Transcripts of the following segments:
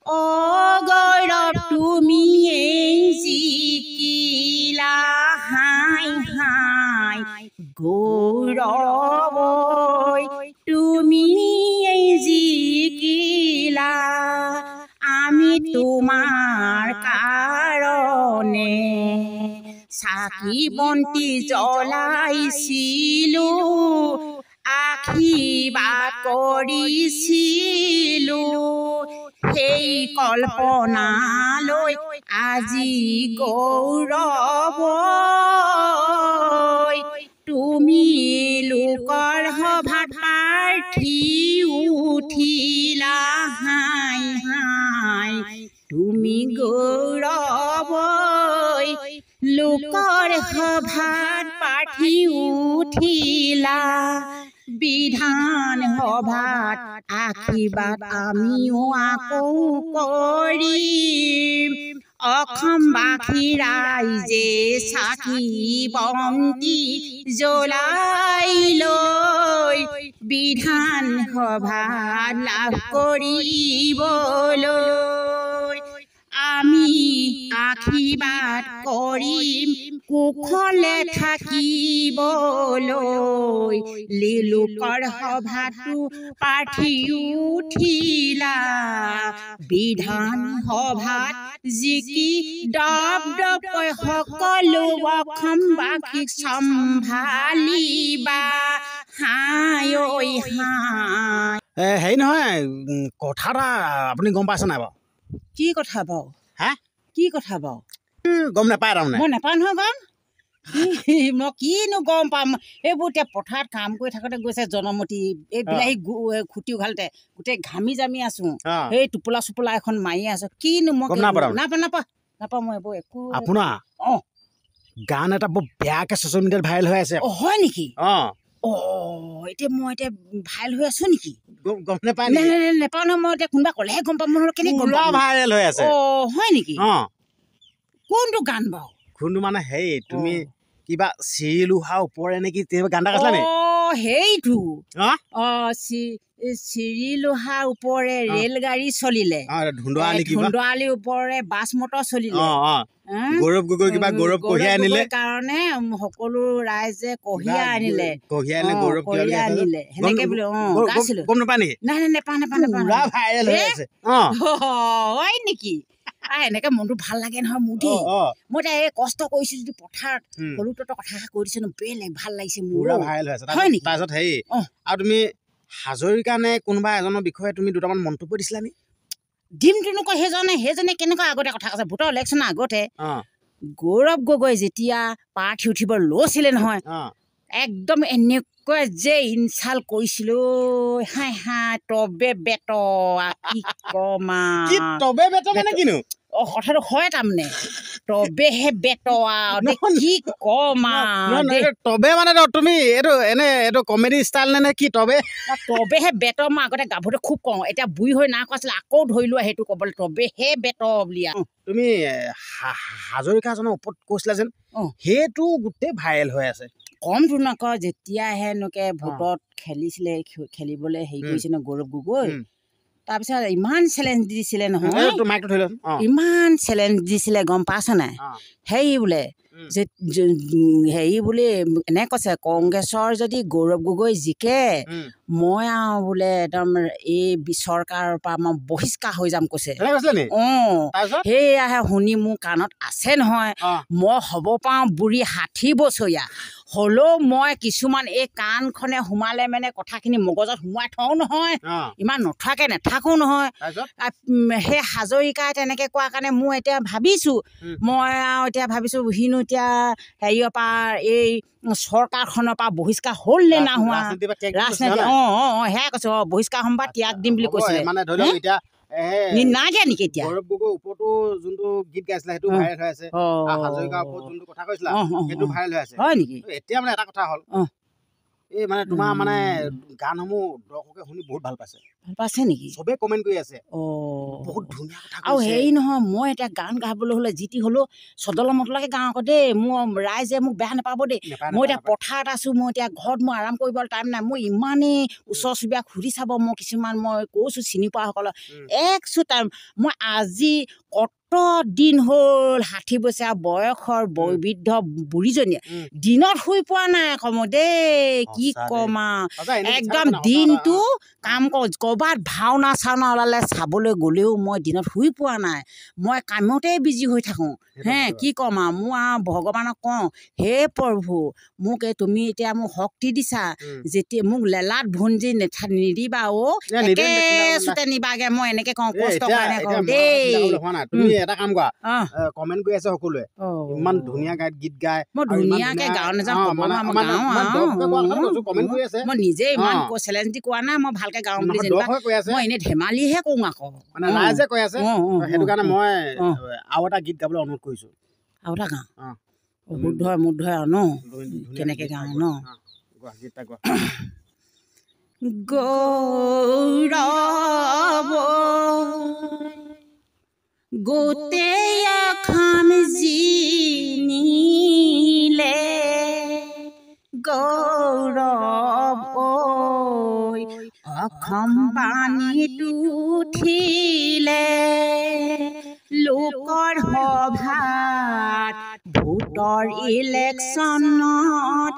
অ গৌৰৱ তুমিয়েই জিকিলা হাই হাই গৌৰৱ তুমিয়েই জিকিলা আমি তোমাৰ কাৰণে চাকি বন্তি জ্বলাইছিলো আশীৰ্বাদ কৰিছিলো সেই কল্পনালৈ আজি গৌৰৱ তুমি লোকৰ সভাত প্ৰাৰ্থী উঠিলা হাই হাই তুমি গৌৰৱ লোকৰ সভাত প্ৰাৰ্থী উঠিলা বিধান সভাত আশীৰ্বাদ আমিও আকৌ কৰিম অসমবাসী ৰাইজে চাকি বন্তি জ্বলাই লৈ বিধান সভাত লাভ কৰিবলৈ আমি আশীৰ্বাদ কৰিম কুশলে থাকিবলৈ লোকৰ সভাতো প্ৰাৰ্থী উঠিলা বিধান সভাত জিকি দপ দপকৈ সকলো অসমবাসীক চম্ভালিবা হাই ঐ হাই হেৰি নহয় কথা এটা আপুনি গম পাইছে নাই বাৰু কি কথা বাৰু হা কি কথা বাৰু গম নাপায় তাৰমানে মই নাপাওঁ নহয় গম মই কিনো গম পাম এইবোৰ এতিয়া পথাৰত কাম কৰি থাকোঁতে গৈছে জনমতি এই বিলাহী খুটি উঘালতে গোটেই ঘামি জামি আছো সেই টোপোলা চোপোলা এখন মাৰি আছো কিনো মই নাপাওঁ মই এইবোৰ একো আপোনাৰ গান এটা বৰ বেয়াকে ছ'চিয়েল মিডিয়াত ভাইৰেল হৈ আছে হয় নেকি এতিয়া মই এতিয়া ভাইৰেল হৈ আছো নেকি গম নাপায় নাপাওঁ নহয় মই এতিয়া কোনোবা ক'লেহে গম পাম নহয় কেনেকৈ গম পাম ভাইৰেল হৈ আছে হয় নেকি কোনটো গান বাৰু কোনটো মানে হেৰি তুমি কিবা চিৰি লোহা ওপৰে নেকি গান এটা কৈছিলা নি সেইটো চিৰি লোহাৰ ওপৰে ৰেলগাড়ী চলিলে ধুন্দুৱালিৰ ওপৰে বাছ মটৰ চলিলে গৌৰৱ গগৈ কিবা গৌৰৱ কঢ়িয়াই আনিলে কাৰণে সকলো ৰাইজে কঢ়িয়াই আনিলে সেনেকে বুলি গাইছিলো গম নাপায় নেকি নাই নাপাওঁ হয় নেকি এনেকে মনটো ভাল লাগে নহয় মোৰ দেই মই এতিয়া এই কষ্ট কৰিছো যদি পথাৰত সৰুতো কথা কৈ দিছো বেলেগ ভাল লাগিছে মোৰ হয় নেকি তাৰপিছত হেৰি আৰু তুমি হাজৰিকা নে কোনোবা এজনৰ বিষয়ে তুমি দুটামান মন্তব্য দিছিলা নি দিমটো নকয় সেইজনে কেনেকুৱা আগতে কথা কৈছে ভোটৰ ইলেকশ্যনৰ আগতে গৌৰৱ গগৈ যেতিয়া প্ৰাৰ্থী উঠিব লৈছিলে নহয় একদম এনেকুৱা যে ইনচাল্ট কৰিছিলো হাই হাই তবে বেট কি কমা কিনো কথাটো হয় তাৰমানে তবেহে বেট কি কমা তবে মানে তুমি এইটো কমেডি ষ্টাইল নে কি তবেহে বেট মই আগতে গাভৰুতে খুব কওঁ এতিয়া বুঢ়ী হৈ না কৈছিলে আকৌ ধৰিলো সেইটো ক'বলৈ তবেহে বেট বুলিয়া তুমি হাজৰিকাজনৰ ওপৰত কৈছিলা যেন সেইটো গোটেই ভাইৰেল হৈ আছে কমটো নকওঁ যেতিয়াহে এনেকে ভোটত খেলিবলৈ হেৰি কৰিছে ন গৌৰৱ গগৈ তাৰপিছত ইমান চেলেঞ্জ দিছিলে নহয় ইমান চেলেঞ্জ দিছিলে গম পাইছ নাই হেৰি বোলে যে হেৰি বুলি এনে কৈছে কংগ্ৰেছৰ যদি গৌৰৱ গগৈ জিকে মই আৰু বোলে একদম এই চৰকাৰৰ পৰা মই বহিষ্কাৰ হৈ যাম কৈছে সেয়াহে শুনি মোৰ কাণত আছে নহয় মই হ'ব পাওঁ বুঢ়ী 60 বছৰীয়া হ'লেও মই কিছুমান এই কাণখনে সোমালে মানে কথাখিনি মগজত সোমাই থওঁ নহয় ইমান নথোৱাকে নাথাকো নহয় সেই হাজৰিকাই তেনেকে কোৱা কাৰণে মই এতিয়া ভাবিছো মই আৰু এতিয়া ভাবিছো হিনো এতিয়া হেৰিয়ৰ পৰা এই চৰকাৰখনৰ পৰা বহিষ্কাৰ হ'ল নে না হোৱা ৰাজনীতি সেয়া কৈছো বহিষ্কাৰ হ'ম বা ত্যাগ দিম বুলি কৈছিলে নাই দিয়া নেকি এতিয়া গৌৰৱ গগৈৰ ওপৰতো যোনটো গীত গাইছিলে সেইটো ভাইৰেল হৈ আছে হাজৰিকাৰ ওপৰত যোনটো কথা কৈছিলা সেইটো ভাইৰেল হৈ আছে হয় নেকি এতিয়া মানে এটা কথা হ'ল এই মানে তোমাৰ মানে গানসমূহ দৰ্শকে শুনি বহুত ভাল পাইছে ভাল পাইছে নেকি চবে কমেন্ট কৰি আছে বহুত ধুনীয়া কথা আৰু হেৰি নহয় মই এতিয়া গান গাবলৈ হ'লে যিটি হ'লেও চদলা মতলাকে গাওঁ আকৌ দেই মোৰ ৰাইজে মোক বেয়া নাপাব দেই মই এতিয়া পথাৰত আছোঁ মই এতিয়া ঘৰত মই আৰাম কৰিবলৈ টাইম নাই মই ইমানেই ওচৰ চুবুৰীয়াক সুধি চাব মই কিছুমান মই কৈছোঁ চিনি পোৱাসকলক একচু টাইম মই আজি কত দিন হ'ল 60 বছৰীয়া বয়সৰ বৃদ্ধ বুঢ়ীজনীয়ে দিনত শুই পোৱা নাই আকৌ মই দেই কি ক'ম আৰু একদম দিনটো কাম ক'ৰবাত ভাওনা চাওনা ওলালে চাবলৈ গ'লেও মই দিনত শুই পোৱা নাই মই কামতেই বিজি হৈ থাকোঁ কি ক'ম আৰু মোৰ আৰু ভগৱানক কওঁ হে প্ৰভু মোক তুমি এতিয়া মোক শক্তি দিছা যেতিয়া মোক লেলাত ভুঞ্জি নিদিবা একেচোতে নিবাগে মই এনেকে কওঁ কষ্ট কাৰণে কওঁ দেই এটা কাম কৰা কমেন্ট কৰি আছে সকলোৱে ইমান ধুনীয়া গীত গায় মই ধুনীয়াকে গাওঁ নাযাওঁ কমেন্ট কৰি আছে মই নিজে ইমান চেলেঞ্জ দি কোৱা নাই মই ভালকে গাওঁ বুলি যেনিবা মই এনেই ধেমালিহে কওঁ আকৌ মানে ৰাইজে কৈ আছে সেইটো কাৰণে মই আৰু এটা গীত গাবলৈ অনুৰোধ কৰিছোঁ আৰু এটা গাওঁ মুদ্ধ আৰু ন কেনেকে গাওঁ ন গৌৰৱ গোটেই এখন জিনিলে গৌৰৱ অসম বাণীত উঠিলে লোকৰ সভাত ভোটৰ ইলেকশ্যনত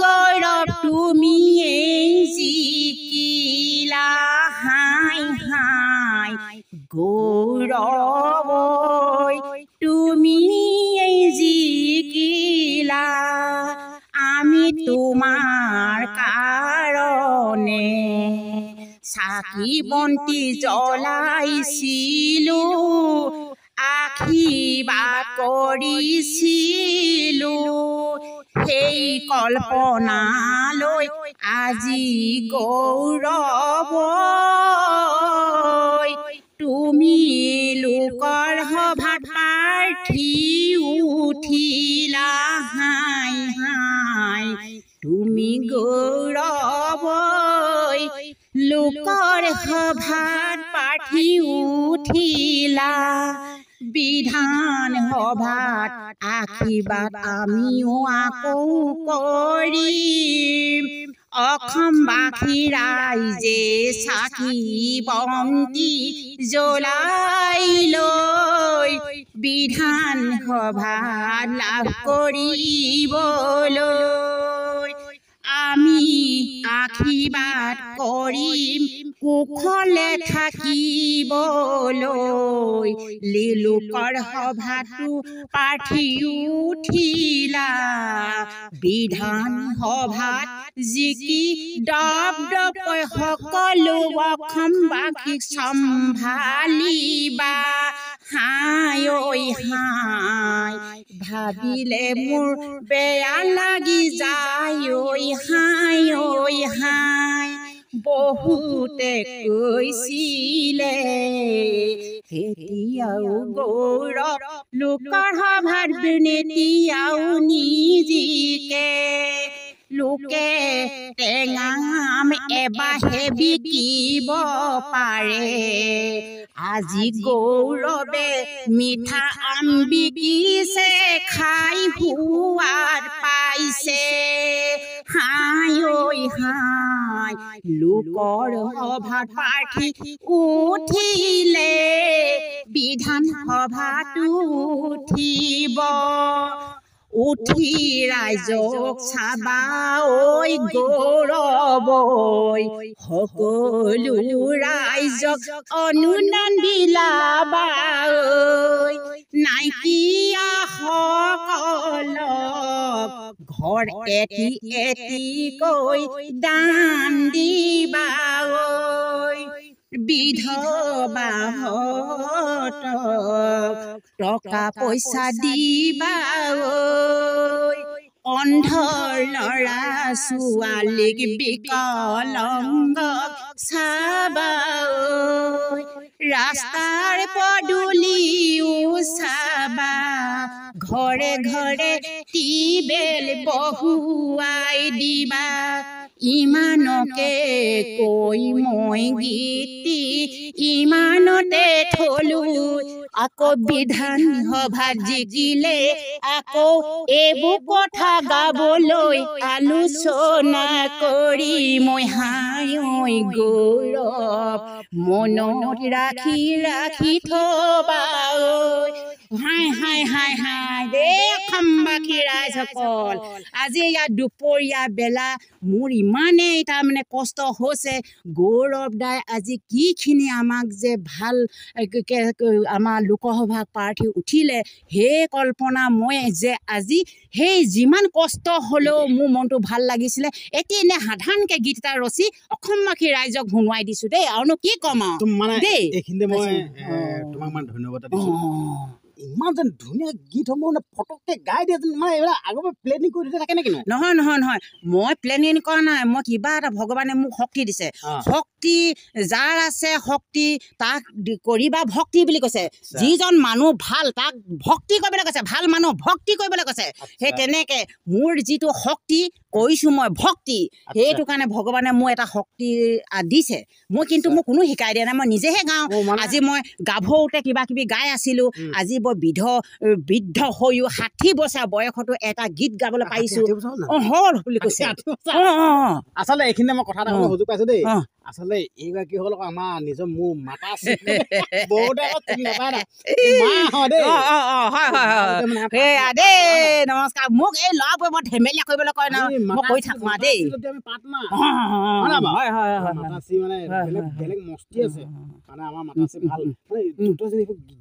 গৌৰৱ তুমিয়েই জিকিলা হাই হাই গৌৰৱ তুমিয়েই জিকিলা আমি তোমাৰ কাৰণে চাকি বন্তি জ্বলাইছিলো আশীৰ্বাদ কৰিছিলো সেই কল্পনালৈ আজি গৌৰৱ তুমি লোকৰ সভাত প্ৰাৰ্থী উঠিলা হাই হাই তুমি গৌৰৱ লোকৰ সভাত প্ৰাৰ্থী উঠিলা বিধান সভাত আশীৰ্বাদ আমিও আকৌ কৰিম অসমবাসী ৰাইজে চাকি বন্তি জ্বলাই লৈ বিধান সভাত লাভ কৰিবলৈ আমি আশীৰ্বাদ কৰিম কুশলে থাকিবলৈ লোকৰ সভাতো প্ৰাৰ্থী উঠিলা বিধান সভাত জিকি দপ দপকৈ সকলো অসমবাসীক চম্ভালিবা হাই ঐ হাই ভাবিলে মোৰ বেয়া লাগি যায় ঐ হাই বহুতে কৈছিলে এতিয়াও গৌৰৱ লোকৰ সভাত এতিয়াও নিজিকে লোকে টেঙাম এবাহে বিকিব পাৰে আজি গৌৰৱে মিঠা আম বিকিছে খাই সোৱাদ পাইছে হাই ঐ হাই লোকৰ সভাত প্ৰাৰ্থী উঠিলে বিধান সভাত উঠিব উঠি ৰাইজক চাবা ঐ গৌৰৱ সকলো ৰাইজক অনুদান বিলাবা নাইকিয়া সকলক ঘৰ এটি এটিকৈ দান দিবা বিধবাহঁতক টকা পইচা দিবা অন্ধৰ ল'ৰা ছোৱালীক বিকলাংগক চাবা ৰাস্তাৰ পদূলিও চাবা ঘৰে ঘৰে টিবেল বহুৱাই দিবা ইমানকে কৈ মই গীতি ইমানতে থলো আকৌ বিধান সভাত জিকিলে আকৌ এইবোৰ কথা গাবলৈ আলোচনা কৰি মই হাই গৌৰৱ মনত ৰাখি ৰাখি থবা হাই হাই হাই হাই দে অসমবাসী ৰাইজসকল আজি ইয়াত দুপৰীয়া বেলা মোৰ ইমানেই তাৰমানে কষ্ট হৈছে গৌৰৱ দাই আজি কিখিনি আমাক যে ভাল আমাৰ লোকসভা প্ৰাৰ্থী উঠিলে সেই কল্পনা মই যে আজি সেই যিমান কষ্ট হ'লেও মোৰ মনটো ভাল লাগিছিলে এতিয়া এনে সাধাৰণকৈ গীত এটা ৰচি অসমবাসী ৰাইজক শুনোৱাই দিছোঁ দেই আৰুনো কি ক'ম আৰু দেই এইখিনিতে মই তোমাক মানে ধন্যবাদ দিছোঁ ইমান যেন ধুনীয়া গীতসমূহ ফটককৈ গাই দিয়ে মানে এইবিলাক আগৰ পৰা প্লেনিং কৰি থাকে নেকি নহয় নহয় নহয় মই প্লেনিং কৰা নাই মই কিবা এটা ভগৱানে মোক শক্তি দিছে শক্তি যাৰ আছে শক্তি তাক কৰিবা ভক্তি বুলি কৈছে যিজন মানুহ ভাল তাক ভক্তি কৰিবলৈ কৈছে ভাল মানুহ ভক্তি কৰিবলৈ কৈছে সেই তেনেকৈ মোৰ যিটো শক্তি কৰিছোঁ মই ভক্তি সেইটো কাৰণে ভগৱানে মোৰ এটা শক্তি দিছে মই কিন্তু মোক কোনো শিকাই দিয়া নাই মই নিজেহে গাওঁ আজি মই গাভৰুতে কিবা কিবি গাই আছিলোঁ আজি বৰ বৃদ্ধ হৈও 60 বছৰ বয়সতো এটা গীত গাবলৈ পাৰিছোঁ হ'ল বুলি কৈছে আচলতে এইখিনিতে মই কথা এটা ক'বলৈ সুযোগ পাইছোঁ দেই আচলতে এইগৰাকী হ'ল আমাৰ নিজৰ মোৰ মাতা বহুতে নমস্কাৰ মোক এই ল'ৰাবোৰে বৰ ধেমেলীয়া কৰিবলৈ কয় ন মই কৈ থাকোঁ দেই বেলেগ মস্তি আছে মানে আমাৰ মাতাচি ভাল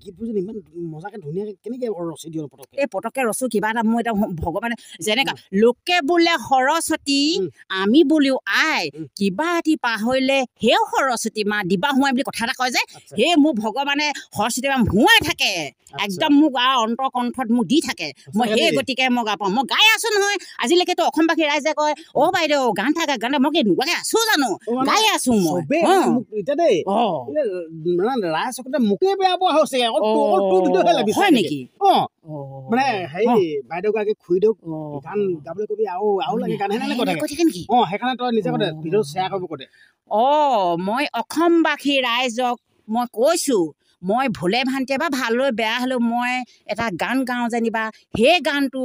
গীতবোৰ যদি ইমান মজাকে ধুনীয়াকে কেনেকে ৰচি দিওঁ পটককে এই পটককে ৰচো কিবা এটা মোৰ এটা ভগৱানে যেনেকা লোকে বোলে সৰস্বতী আমি বুলিও আই কিবা এটি পাহৰিলে সেও সৰস্বতী মা দিবা সোমাই বুলি কথা এটা কয় যে সেই মোৰ ভগৱানে সৰস্বতী মা সোমাই থাকে একদম মোক অন্তৰ কণ্ঠত মোক দি থাকে মই সেই গতিকে মই গা পাওঁ মই গাই আছো নহয় আজিলৈকেতো অসমবাসী ৰাইজে কয় অ বাইদেউ গান থাকা গান মই কি নোগাই আছো জানো গাই আছো মই এতিয়া দেই ৰাইজসকলে মোকে বেয়া পোৱা হৈছে হয় নেকি মানে হেৰি বাইদেউ গৰাকী খুৰীদেউ গান গাবলৈ কবি আৰু লাগে গান সেনেকে কৈ থাকে নেকি সেইকাৰণে তই নিজে কৈ দে ভিডিঅ' শ্বেয়াৰ কৰিব কৈ দে মই অসমবাসী ৰাইজক মই কৈছোঁ মই ভুলে ভ্ৰান্তিয়ে বা ভাললৈ বেয়া হ'লেও মই এটা গান গাওঁ যেনিবা সেই গানটো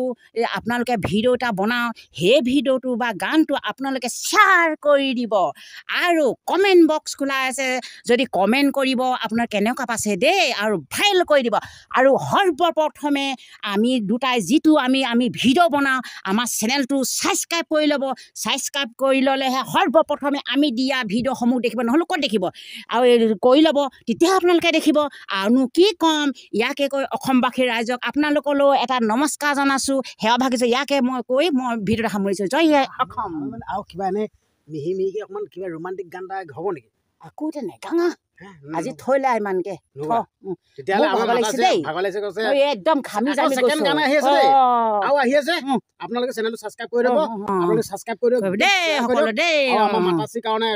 আপোনালোকে ভিডিঅ' এটা বনাওঁ সেই ভিডিঅ'টো বা গানটো আপোনালোকে শ্বেয়াৰ কৰি দিব আৰু কমেণ্ট বক্স খোলা আছে যদি কমেণ্ট কৰিব আপোনাৰ কেনেকুৱা পাইছে দেই আৰু ভাইৰেল কৰি দিব আৰু সৰ্বপ্ৰথমে আমি দুটাই যিটো আমি ভিডিঅ' বনাওঁ আমাৰ চেনেলটো ছাবস্ক্ৰাইব কৰি ল'ব ছাবস্ক্ৰাইব কৰি ল'লেহে সৰ্বপ্ৰথমে আমি দিয়া ভিডিঅ'সমূহ দেখিব নহ'লে ক'ত দেখিব আৰু কৰি ল'ব তেতিয়া আপোনালোকে দেখিব আৰুনো কি ক'ম ইয়াকে কৈ অসমবাসী ৰাইজক আপোনালোকলৈও এটা নমস্কাৰ জনাইছোঁ সেৱা ভাগিছোঁ ইয়াকে মই কৈ মই ভিডিঅ'টো সামৰিছোঁ জয় অসম আৰু কিবা এনে মিহি মিহিকে অকণমান কিবা ৰোমান্টিক গান এটা হ'ব নেকি আকৌ এতিয়া নেগাঙা আজি থৈলা ইমানকে একদম ঘামি জামি আহি আছে আপোনালোকে চেনেলটো ছাবস্ক্ৰাইব কৰি দিব আপোনালোকে ছাবস্ক্ৰাইব কৰি দিব দেই সকলো দেই আমাৰ মাতাচি কাৰণে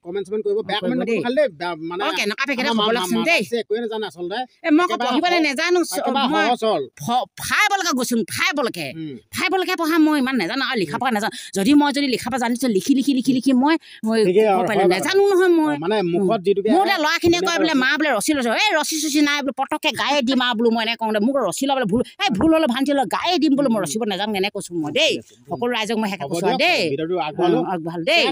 কমেণ্ট চমেণ্ট কৰিব বেয়া কমেণ্ট নকৰিব খালি দেই মানে কেনেকুৱা পেকেট হ'ব লাগছে দেই একোৱে নাজানে আচলতে মই পঢ়িবলৈ নেজানো ফাইবলৈকে গৈছোঁ ফাইবলৈকে পঢ়া মই ইমান নেজানো আৰু লিখা পঢ়া নেজানো যদি লিখা পঢ়া জানিছোঁ লিখি মই নেজানো নহয় মই মানে মুখত যিটো মোৰ ল'ৰাখিনিয়ে কয় বোলে মা বোলে ৰচি লৈছোঁ এই ৰচি চচি নাই বোলে পটককৈ গায়ে দিম আৰু বোলো মই এনেকৈ কওঁ মোক ৰচি ল'বলৈ ভুল হ'লে ভান্তি লৈ গায়ে দিম বোলো মই ৰচিব নাজানো এনেকৈ কৈছোঁ মই দেই সকলো ৰাইজক মই শেষে কৈছোঁ দেই আগবাঢ় দেই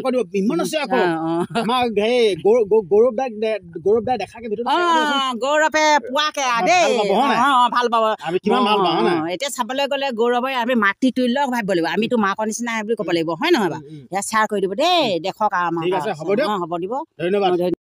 গৌৰৱে পোৱাকে দেই ভাল পাব এতিয়া চাবলৈ গ'লে গৌৰৱে আমি মাতৃ তুল্য ভাবিব লাগিব আমিতো মাকৰ নিচিনা বুলি ক'ব লাগিব হয় নহয় বাৰু ইয়াত শ্বেয়াৰ কৰি দিব দেই দেখক আমাৰ হ'ব দিব ধন্যবাদ।